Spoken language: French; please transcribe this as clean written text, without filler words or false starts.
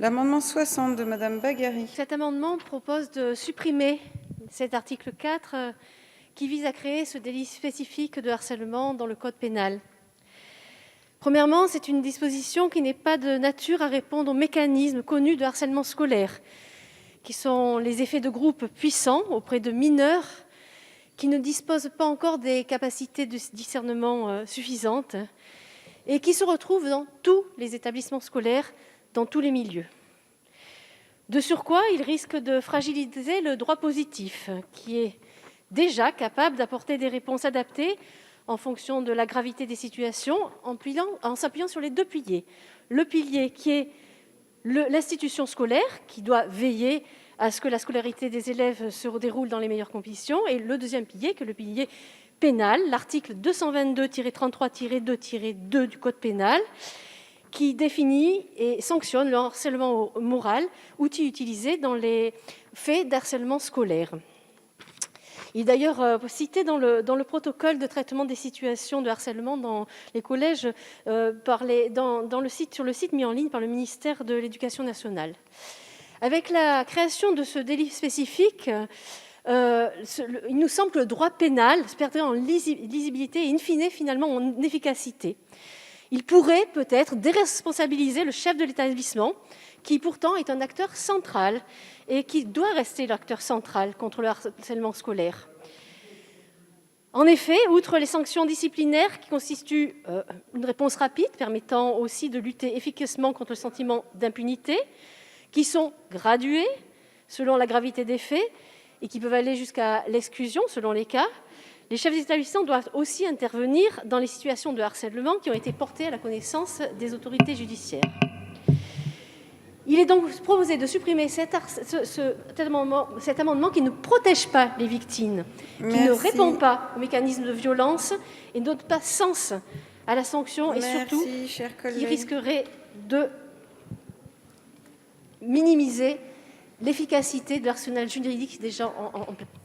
L'amendement 60 de Madame Baghari. Cet amendement propose de supprimer cet article 4 qui vise à créer ce délit spécifique de harcèlement dans le code pénal. Premièrement, c'est une disposition qui n'est pas de nature à répondre aux mécanismes connus de harcèlement scolaire, qui sont les effets de groupe puissants auprès de mineurs qui ne disposent pas encore des capacités de discernement suffisantes et qui se retrouvent dans tous les établissements scolaires, dans tous les milieux. De surcroît, il risque de fragiliser le droit positif, qui est déjà capable d'apporter des réponses adaptées en fonction de la gravité des situations, en s'appuyant sur les deux piliers. Le pilier qui est l'institution scolaire, qui doit veiller à ce que la scolarité des élèves se déroule dans les meilleures conditions, et le deuxième pilier, qui est le pilier pénal, l'article 222-33-2-2 du Code pénal, qui définit et sanctionne le harcèlement moral, outil utilisé dans les faits d'harcèlement scolaire. Il est d'ailleurs cité dans le protocole de traitement des situations de harcèlement dans les collèges sur le site mis en ligne par le ministère de l'Éducation nationale. Avec la création de ce délit spécifique, il nous semble que le droit pénal se perdrait en lisibilité et, in fine, finalement, en efficacité. Il pourrait peut-être déresponsabiliser le chef de l'établissement, qui pourtant est un acteur central et qui doit rester l'acteur central contre le harcèlement scolaire. En effet, outre les sanctions disciplinaires qui constituent une réponse rapide permettant aussi de lutter efficacement contre le sentiment d'impunité, qui sont graduées selon la gravité des faits et qui peuvent aller jusqu'à l'exclusion selon les cas, les chefs d'établissement doivent aussi intervenir dans les situations de harcèlement qui ont été portées à la connaissance des autorités judiciaires. Il est donc proposé de supprimer cet amendement qui ne protège pas les victimes, qui ne répond pas aux mécanismes de violence et ne donne pas sens à la sanction et surtout qui risquerait de minimiser l'efficacité de l'arsenal juridique déjà en place.